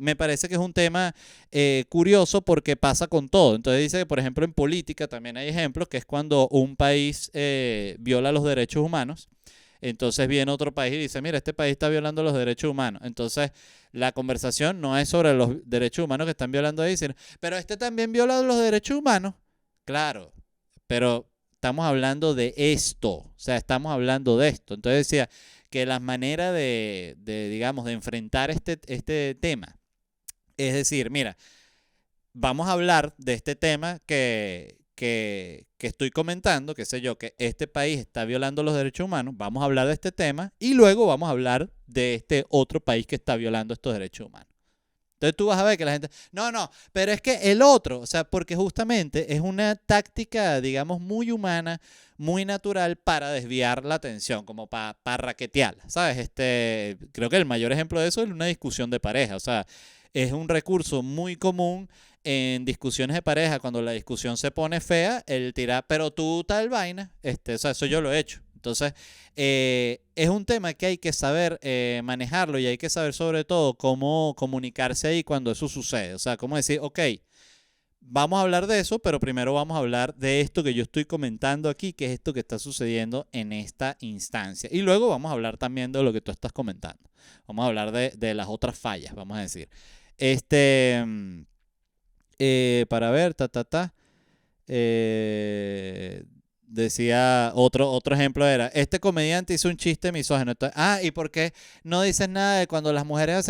me parece que es un tema curioso porque pasa con todo. Entonces dice que, por ejemplo, en política también hay ejemplos, que es cuando un país viola los derechos humanos. Entonces viene otro país y dice, mira, este país está violando los derechos humanos. Entonces la conversación no es sobre los derechos humanos que están violando ahí, sino, pero este también viola los derechos humanos. Claro, pero estamos hablando de esto, o sea, estamos hablando de esto. Entonces decía que la manera digamos, de enfrentar este tema, es decir, mira, vamos a hablar de este tema que estoy comentando, qué sé yo, que este país está violando los derechos humanos, vamos a hablar de este tema y luego vamos a hablar de este otro país que está violando estos derechos humanos. Entonces tú vas a ver que la gente, no, no, pero es que el otro, o sea, porque justamente es una táctica, digamos, muy humana, muy natural para desviar la atención, como para raquetearla, ¿sabes? Creo que el mayor ejemplo de eso es una discusión de pareja, o sea, es un recurso muy común en discusiones de pareja, cuando la discusión se pone fea, el tirar, pero tú tal vaina, o sea, eso yo lo he hecho. Entonces, es un tema que hay que saber manejarlo y hay que saber sobre todo cómo comunicarse ahí cuando eso sucede. O sea, cómo decir, ok, vamos a hablar de eso, pero primero vamos a hablar de esto que yo estoy comentando aquí, que es esto que está sucediendo en esta instancia. Y luego vamos a hablar también de lo que tú estás comentando. Vamos a hablar de las otras fallas, vamos a decir. Este, para ver, eh, decía, otro ejemplo era, este comediante hizo un chiste misógino. ¿Y por qué no dices nada de cuando las mujeres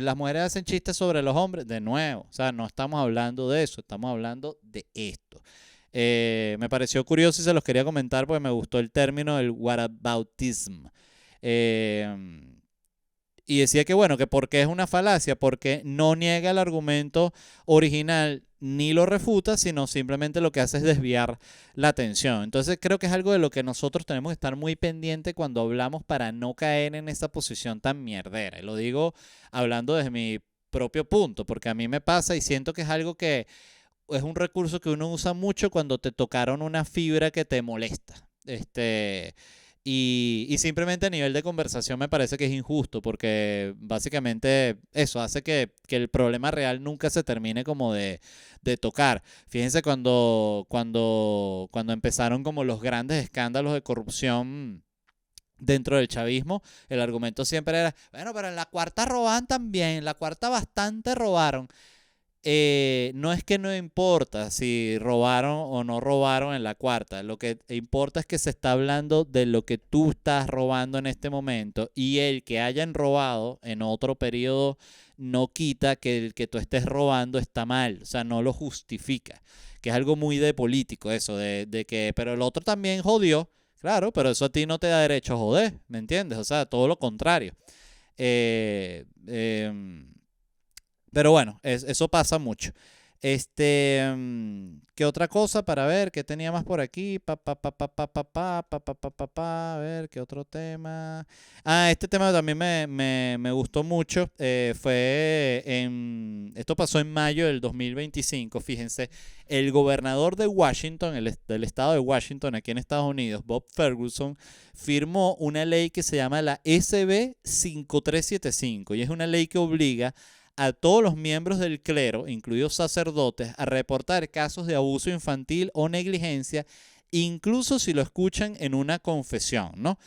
las mujeres hacen chistes sobre los hombres? De nuevo, o sea, no estamos hablando de eso, estamos hablando de esto. Me pareció curioso y se los quería comentar porque me gustó el término, el whataboutism. Y decía que bueno, que porque es una falacia, porque no niega el argumento original ni lo refuta, sino simplemente lo que hace es desviar la atención. Entonces creo que es algo de lo que nosotros tenemos que estar muy pendiente cuando hablamos para no caer en esa posición tan mierdera. Y lo digo hablando desde mi propio punto, porque a mí me pasa y siento que es algo que es un recurso que uno usa mucho cuando te tocaron una fibra que te molesta. Y simplemente a nivel de conversación me parece que es injusto porque básicamente eso hace que el problema real nunca se termine como de tocar. Fíjense cuando empezaron como los grandes escándalos de corrupción dentro del chavismo, el argumento siempre era, bueno, pero en la cuarta robaban también, en la cuarta bastante robaron. No es que no importa si robaron o no robaron en la cuarta, lo que importa es que se está hablando de lo que tú estás robando en este momento y el que hayan robado en otro periodo no quita que el que tú estés robando está mal, o sea, no lo justifica, que es algo muy de político eso, de que, pero el otro también jodió, claro, pero eso a ti no te da derecho a joder, ¿me entiendes? O sea, todo lo contrario. Eh, eh, pero bueno, eso pasa mucho. ¿Qué otra cosa para ver? ¿Qué tenía más por aquí? A ver, ¿qué otro tema? Este tema también me gustó mucho. Esto pasó en mayo del 2025. Fíjense, el gobernador de Washington, del estado de Washington, aquí en Estados Unidos, Bob Ferguson, firmó una ley que se llama la SB 5375 y es una ley que obliga a todos los miembros del clero, incluidos sacerdotes, a reportar casos de abuso infantil o negligencia, incluso si lo escuchan en una confesión, ¿no?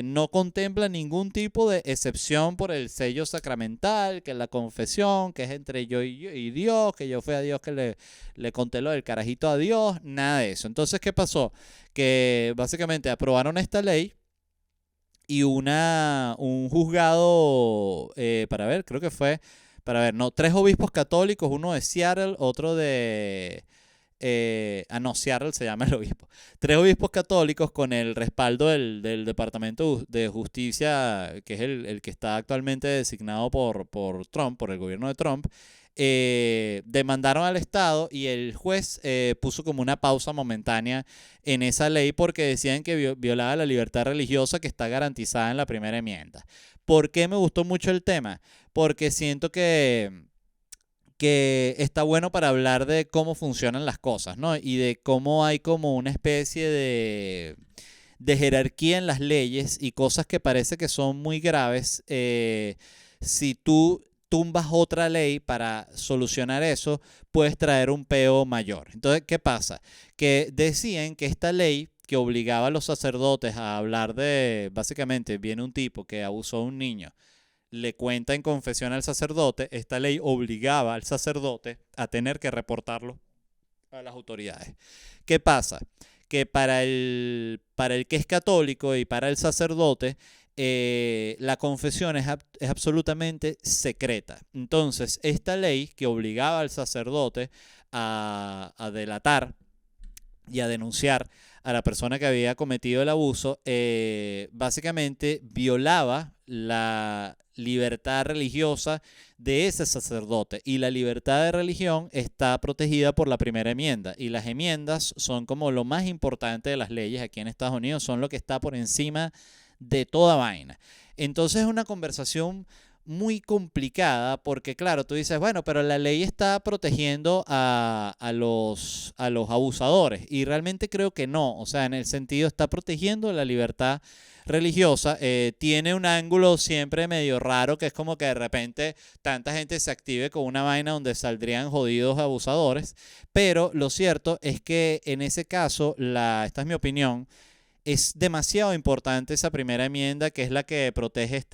No contempla ningún tipo de excepción por el sello sacramental, que es la confesión, que es entre yo y Dios, que yo fui a Dios que le conté lo del carajito a Dios, nada de eso. Entonces, ¿qué pasó? Que básicamente aprobaron esta ley y un juzgado, para ver, creo que fue, para ver, no, tres obispos católicos, uno de Seattle, otro de, no, Seattle se llama el obispo, tres obispos católicos con el respaldo del Departamento de Justicia, que es el que está actualmente designado por Trump, por el gobierno de Trump, demandaron al Estado y el juez puso como una pausa momentánea en esa ley porque decían que violaba la libertad religiosa que está garantizada en la primera enmienda. ¿Por qué me gustó mucho el tema? Porque siento que está bueno para hablar de cómo funcionan las cosas, ¿no? Y de cómo hay como una especie de jerarquía en las leyes y cosas que parece que son muy graves. Si tú tumbas otra ley para solucionar eso, puedes traer un peo mayor. Entonces, ¿qué pasa? Que decían que esta ley que obligaba a los sacerdotes a hablar de, básicamente, viene un tipo que abusó a un niño, le cuenta en confesión al sacerdote, esta ley obligaba al sacerdote a tener que reportarlo a las autoridades. ¿Qué pasa? Que para el que es católico y para el sacerdote, la confesión es absolutamente secreta. Entonces, esta ley que obligaba al sacerdote a delatar y a denunciar a la persona que había cometido el abuso, básicamente violaba la libertad religiosa de ese sacerdote. Y la libertad de religión está protegida por la primera enmienda. Y las enmiendas son como lo más importante de las leyes aquí en Estados Unidos, son lo que está por encima de toda vaina. Entonces es una conversación muy complicada porque, claro, tú dices, bueno, pero la ley está protegiendo a los abusadores y realmente creo que no, o sea, en el sentido está protegiendo la libertad religiosa. Tiene un ángulo siempre medio raro que es como que de repente tanta gente se active con una vaina donde saldrían jodidos abusadores, pero lo cierto es que en ese caso, esta es mi opinión, es demasiado importante esa primera enmienda que es la que protege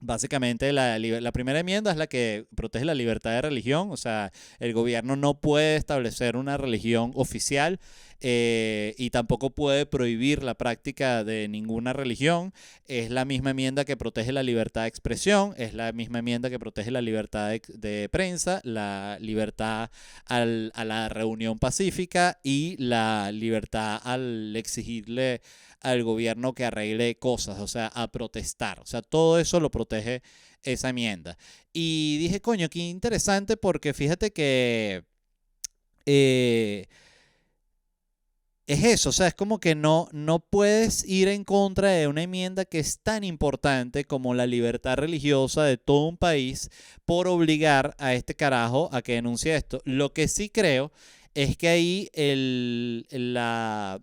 básicamente la primera enmienda es la que protege la libertad de religión, o sea, el gobierno no puede establecer una religión oficial y tampoco puede prohibir la práctica de ninguna religión. Es la misma enmienda que protege la libertad de expresión, es la misma enmienda que protege la libertad de prensa, la libertad a la reunión pacífica y la libertad al exigirle al gobierno que arregle cosas, o sea, a protestar. O sea, todo eso lo protege esa enmienda. Y dije, coño, qué interesante porque fíjate que eh, es eso, o sea, es como que no puedes ir en contra de una enmienda que es tan importante como la libertad religiosa de todo un país por obligar a este carajo a que denuncie esto. Lo que sí creo es que ahí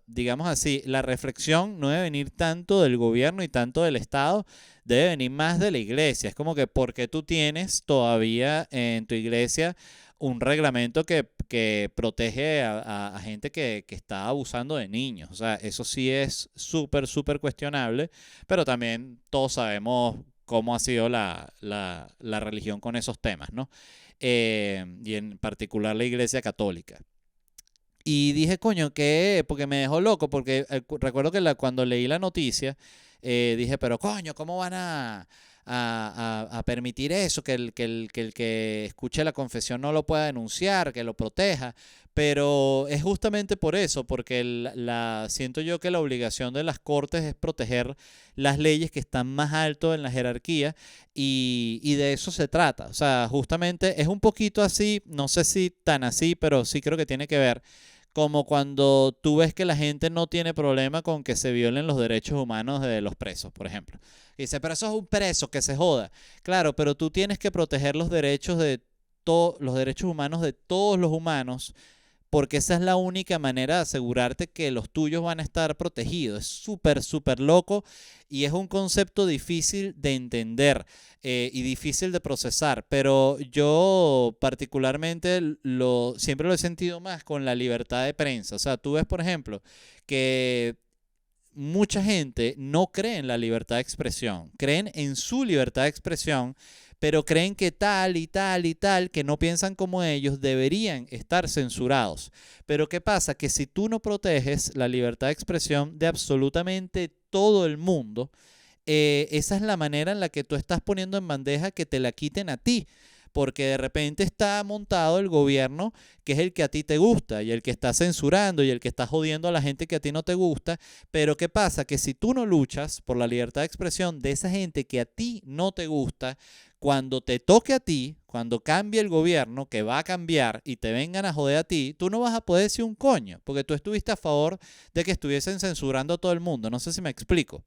digamos así, la reflexión no debe venir tanto del gobierno y tanto del Estado, debe venir más de la iglesia. Es como que porque tú tienes todavía en tu iglesia un reglamento que protege a gente que está abusando de niños. O sea, eso sí es súper, súper cuestionable, pero también todos sabemos cómo ha sido la religión con esos temas, ¿no? Y en particular la iglesia católica. Y dije, coño, ¿qué? Porque me dejó loco, porque recuerdo que cuando leí la noticia, dije, pero coño, ¿cómo van a permitir eso? Que el que escuche la confesión no lo pueda denunciar, que lo proteja. Pero es justamente por eso, porque siento yo que la obligación de las cortes es proteger las leyes que están más alto en la jerarquía y de eso se trata. O sea, justamente es un poquito así, no sé si tan así, pero sí creo que tiene que ver como cuando tú ves que la gente no tiene problema con que se violen los derechos humanos de los presos, por ejemplo. Y dice, pero eso es un preso, que se joda. Claro, pero tú tienes que proteger los derechos de los derechos humanos de todos los humanos, porque esa es la única manera de asegurarte que los tuyos van a estar protegidos. Es súper, súper loco y es un concepto difícil de entender y difícil de procesar, pero yo particularmente siempre lo he sentido más con la libertad de prensa. O sea, tú ves, por ejemplo, que mucha gente no cree en la libertad de expresión, creen en su libertad de expresión, pero creen que tal y tal y tal, que no piensan como ellos, deberían estar censurados. Pero ¿qué pasa? Que si tú no proteges la libertad de expresión de absolutamente todo el mundo, esa es la manera en la que tú estás poniendo en bandeja que te la quiten a ti. Porque de repente está montado el gobierno que es el que a ti te gusta y el que está censurando y el que está jodiendo a la gente que a ti no te gusta. Pero ¿qué pasa? Que si tú no luchas por la libertad de expresión de esa gente que a ti no te gusta, cuando te toque a ti, cuando cambie el gobierno, que va a cambiar y te vengan a joder a ti, tú no vas a poder decir un coño, porque tú estuviste a favor de que estuviesen censurando a todo el mundo. No sé si me explico.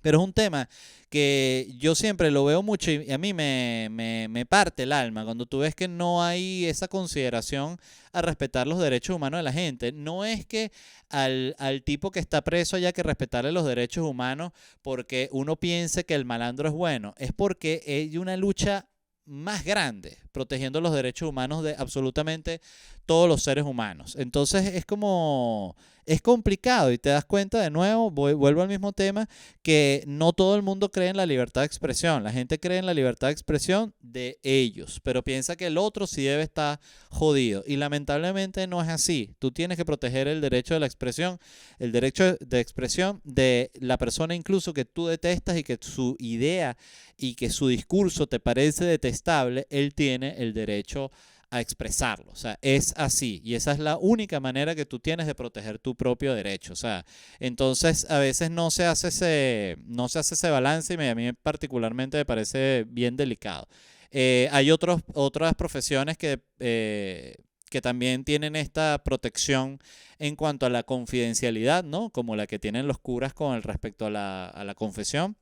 Pero es un tema que yo siempre lo veo mucho y a mí me parte el alma cuando tú ves que no hay esa consideración a respetar los derechos humanos de la gente. No es que al tipo que está preso haya que respetarle los derechos humanos porque uno piense que el malandro es bueno, es porque hay una lucha más grande protegiendo los derechos humanos de absolutamente todos los seres humanos. Entonces es complicado y te das cuenta de nuevo, vuelvo al mismo tema, que no todo el mundo cree en la libertad de expresión. La gente cree en la libertad de expresión de ellos, pero piensa que el otro sí debe estar jodido. Y lamentablemente no es así. Tú tienes que proteger el derecho de la expresión, el derecho de expresión de la persona incluso que tú detestas y que su idea y que su discurso te parece detestable, él tiene el derecho a expresarlo. O sea, es así. Y esa es la única manera que tú tienes de proteger tu propio derecho. O sea, entonces a veces no se hace ese balance y a mí particularmente me parece bien delicado. Hay otras profesiones que también tienen esta protección en cuanto a la confidencialidad, ¿no? Como la que tienen los curas con el respecto a la confesión,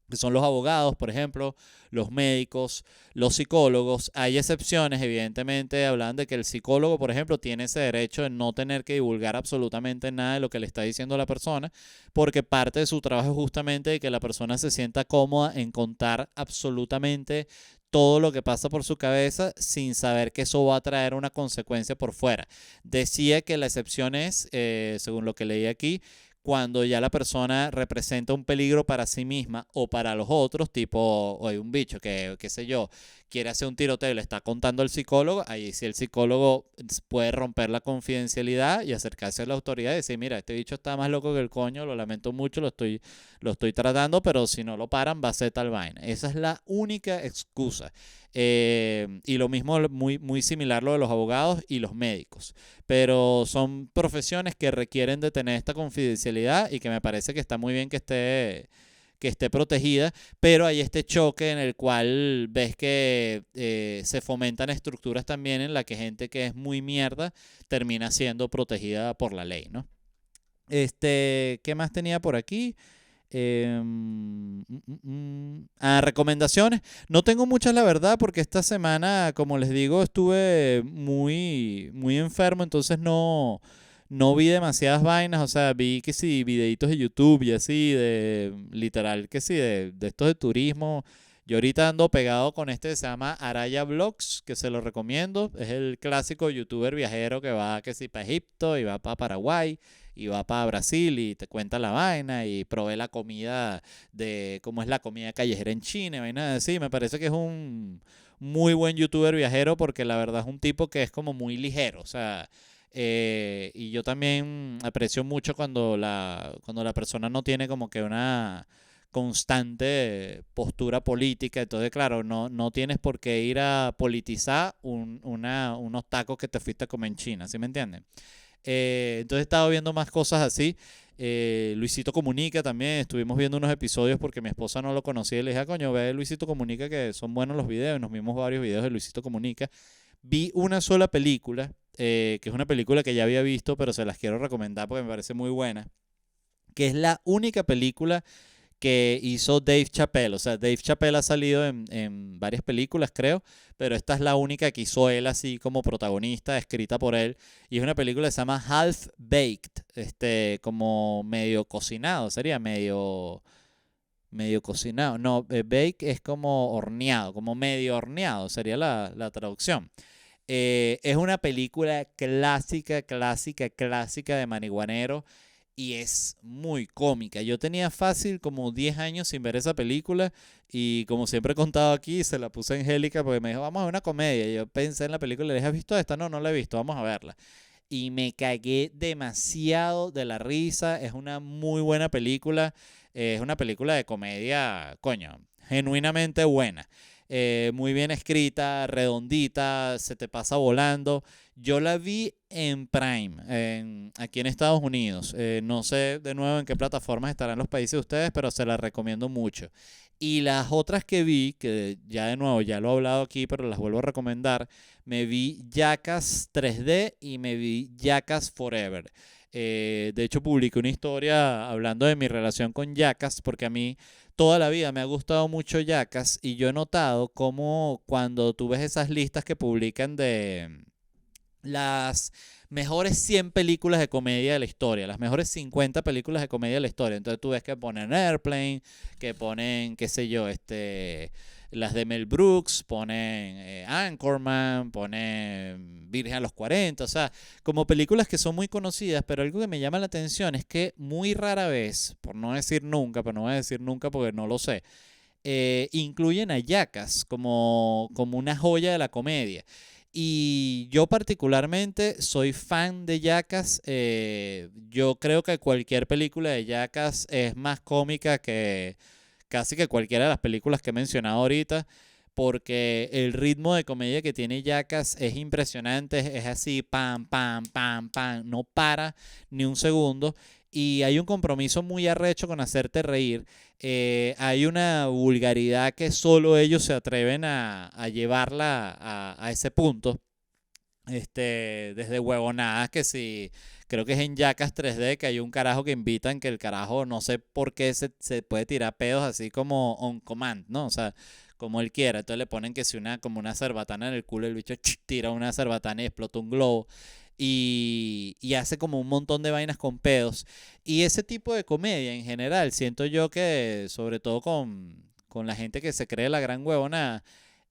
que son los abogados, por ejemplo, los médicos, los psicólogos. Hay excepciones, evidentemente, hablan de que el psicólogo, por ejemplo, tiene ese derecho de no tener que divulgar absolutamente nada de lo que le está diciendo la persona, porque parte de su trabajo es justamente de que la persona se sienta cómoda en contar absolutamente todo lo que pasa por su cabeza sin saber que eso va a traer una consecuencia por fuera. Decía que la excepción es, según lo que leí aquí, cuando ya la persona representa un peligro para sí misma o para los otros, tipo, o hay un bicho que, qué sé yo, quiere hacer un tiroteo y le está contando al psicólogo, ahí sí el psicólogo puede romper la confidencialidad y acercarse a la autoridad y decir, mira, este bicho está más loco que el coño, lo lamento mucho, lo estoy tratando, pero si no lo paran va a ser tal vaina. Esa es la única excusa. Y lo mismo, muy, muy similar lo de los abogados y los médicos. Pero son profesiones que requieren de tener esta confidencialidad y que me parece que está muy bien que esté protegida, pero hay este choque en el cual ves que se fomentan estructuras también en la que gente que es muy mierda termina siendo protegida por la ley, ¿no? ¿Qué más tenía por aquí? Recomendaciones. No tengo muchas, la verdad, porque esta semana, como les digo, estuve muy, muy enfermo, entonces no vi demasiadas vainas. O sea, vi que sí, videitos de YouTube y así, de literal, que sí, de estos de turismo. Yo ahorita ando pegado con este que se llama Araya Vlogs, que se lo recomiendo. Es el clásico youtuber viajero que va que sí para Egipto y va para Paraguay y va para Brasil y te cuenta la vaina y provee la comida de cómo es la comida callejera en China y vaina así. Me parece que es un muy buen youtuber viajero porque la verdad es un tipo que es como muy ligero. O sea, y yo también aprecio mucho cuando la persona no tiene como que una constante postura política. Entonces, claro, no tienes por qué ir a politizar unos tacos que te fuiste a comer en China, ¿sí me entienden? Entonces he estado viendo más cosas así. Luisito Comunica también, estuvimos viendo unos episodios porque mi esposa no lo conocía y le dije, "Ah, coño, ve Luisito Comunica que son buenos los videos", y nos vimos varios videos de Luisito Comunica. Vi una sola película, que es una película que ya había visto, pero se las quiero recomendar porque me parece muy buena, que es la única película que hizo Dave Chappelle. O sea, Dave Chappelle ha salido en varias películas, creo, pero esta es la única que hizo él así como protagonista, escrita por él. Y es una película que se llama Half Baked, como medio cocinado, sería medio cocinado. No, bake es como horneado, como medio horneado, sería la traducción. Es una película clásica, clásica, clásica de marihuanero y es muy cómica. Yo tenía fácil como 10 años sin ver esa película y como siempre he contado aquí, se la puse a Angélica porque me dijo, vamos a ver una comedia. Y yo pensé en la película y le dije, ¿has visto esta? No, no la he visto, vamos a verla. Y me cagué demasiado de la risa. Es una muy buena película. Es una película de comedia, coño, genuinamente buena. Muy bien escrita, redondita, se te pasa volando. Yo la vi en Prime, aquí en Estados Unidos. No sé de nuevo en qué plataformas estarán los países de ustedes, pero se la recomiendo mucho. Y las otras que vi, que ya de nuevo ya lo he hablado aquí, pero las vuelvo a recomendar, me vi Jackass 3D y me vi Jackass Forever. De hecho, publiqué una historia hablando de mi relación con Jackass, porque a mí toda la vida me ha gustado mucho Jackass y yo he notado cómo cuando tú ves esas listas que publican las mejores 100 películas de comedia de la historia, las mejores 50 películas de comedia de la historia. Entonces tú ves que ponen Airplane, que ponen, qué sé yo, las de Mel Brooks, ponen Anchorman, ponen Virgen a los 40, o sea, como películas que son muy conocidas, pero algo que me llama la atención es que muy rara vez, por no decir nunca, pero no voy a decir nunca porque no lo sé, incluyen a Jackass como una joya de la comedia. Y yo particularmente soy fan de Jackass. Yo creo que cualquier película de Jackass es más cómica que casi que cualquiera de las películas que he mencionado ahorita, porque el ritmo de comedia que tiene Jackass es impresionante, es así, pam, pam, pam, pam, no para ni un segundo. Y hay un compromiso muy arrecho con hacerte reír. Hay una vulgaridad que solo ellos se atreven a llevarla a ese punto. Desde huevonadas que si, creo que es en Jackass 3D que hay un carajo que invitan que el carajo no sé por qué se puede tirar pedos así como on command, ¿no? O sea, como él quiera. Entonces le ponen que si como una cerbatana en el culo, el bicho tira una cerbatana y explota un globo. Y hace como un montón de vainas con pedos. Y ese tipo de comedia en general, siento yo que, sobre todo con la gente que se cree la gran huevona,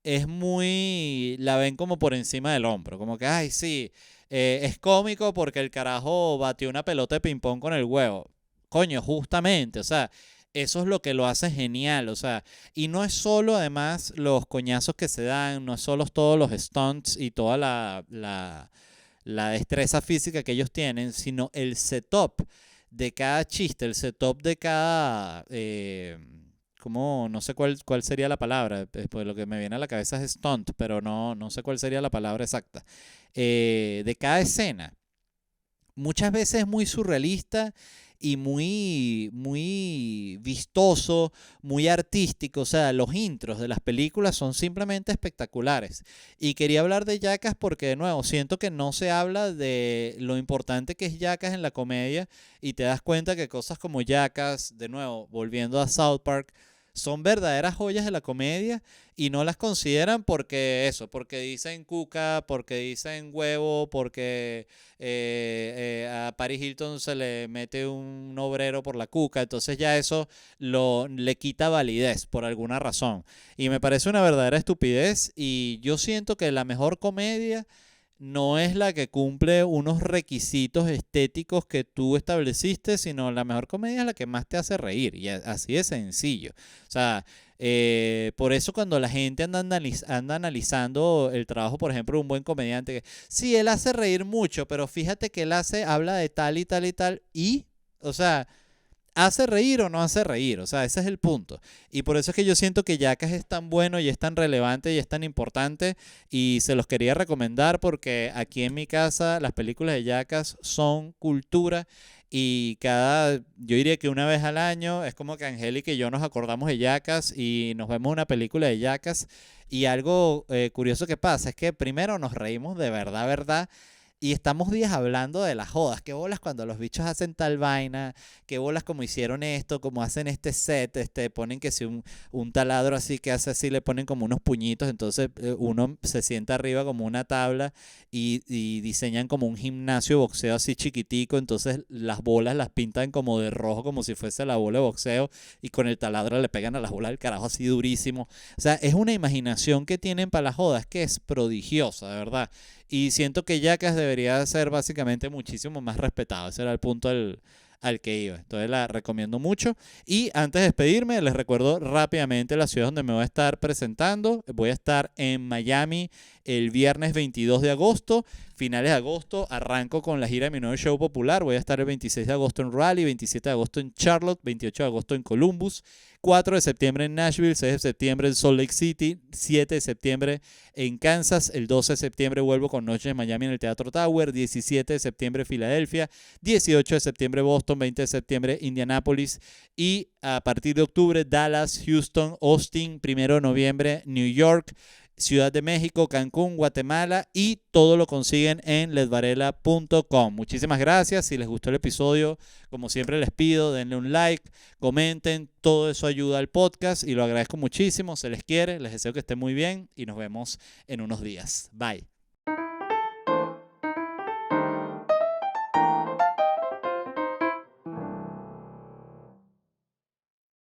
es muy, la ven como por encima del hombro, como que, ay, sí, es cómico porque el carajo batió una pelota de ping-pong con el huevo. Coño, justamente, o sea, eso es lo que lo hace genial, o sea, y no es solo además los coñazos que se dan, no es solo todos los stunts y toda la destreza física que ellos tienen, sino el setup de cada chiste, el setup de cada... como, no sé cuál sería la palabra, pues lo que me viene a la cabeza es stunt, pero no sé cuál sería la palabra exacta, de cada escena. Muchas veces es muy surrealista y muy vistoso, muy artístico. O sea, los intros de las películas son simplemente espectaculares. Y quería hablar de Jackass porque, de nuevo, siento que no se habla de lo importante que es Jackass en la comedia y te das cuenta que cosas como Jackass, de nuevo, volviendo a South Park, son verdaderas joyas de la comedia y no las consideran porque eso, porque dicen cuca, porque dicen huevo, porque a Paris Hilton se le mete un obrero por la cuca, entonces ya eso le quita validez por alguna razón. Y me parece una verdadera estupidez y yo siento que la mejor comedia no es la que cumple unos requisitos estéticos que tú estableciste, sino la mejor comedia es la que más te hace reír. Y así de sencillo. O sea, por eso cuando la gente anda analizando el trabajo, por ejemplo, de un buen comediante, que sí, él hace reír mucho, pero fíjate que habla de tal y tal y tal, o sea, ¿hace reír o no hace reír? O sea, ese es el punto. Y por eso es que yo siento que Jackass es tan bueno y es tan relevante y es tan importante. Y se los quería recomendar porque aquí en mi casa las películas de Jackass son cultura. Y yo diría que una vez al año es como que Angélica y yo nos acordamos de Jackass y nos vemos una película de Jackass. Y algo curioso que pasa es que primero nos reímos de verdad, verdad. Y estamos días hablando de las jodas. ¿Qué bolas cuando los bichos hacen tal vaina? ¿Qué bolas como hicieron esto? Como hacen este set. Ponen que si un taladro así que hace así, le ponen como unos puñitos. Entonces uno se sienta arriba como una tabla y diseñan como un gimnasio de boxeo así chiquitico. Entonces las bolas las pintan como de rojo, como si fuese la bola de boxeo. Y con el taladro le pegan a las bolas del carajo así durísimo. O sea, es una imaginación que tienen para las jodas que es prodigiosa, de verdad. Y siento que Jackass debería ser básicamente muchísimo más respetado. Ese era el punto al que iba. Entonces la recomiendo mucho. Y antes de despedirme, les recuerdo rápidamente la ciudad donde me voy a estar presentando. Voy a estar en Miami el viernes 22 de agosto. Finales de agosto arranco con la gira de mi nuevo show popular. Voy a estar el 26 de agosto en Raleigh, 27 de agosto en Charlotte, 28 de agosto en Columbus, 4 de septiembre en Nashville, 6 de septiembre en Salt Lake City, 7 de septiembre en Kansas, el 12 de septiembre vuelvo con Noches de Miami en el Teatro Tower, 17 de septiembre Filadelfia, 18 de septiembre Boston, 20 de septiembre Indianapolis y a partir de octubre Dallas, Houston, Austin, 1 de noviembre New York, Ciudad de México, Cancún, Guatemala y todo lo consiguen en ledvarela.com. Muchísimas gracias. Si les gustó el episodio, como siempre les pido, denle un like, comenten, todo eso ayuda al podcast y lo agradezco muchísimo. Se les quiere, les deseo que estén muy bien y nos vemos en unos días. Bye.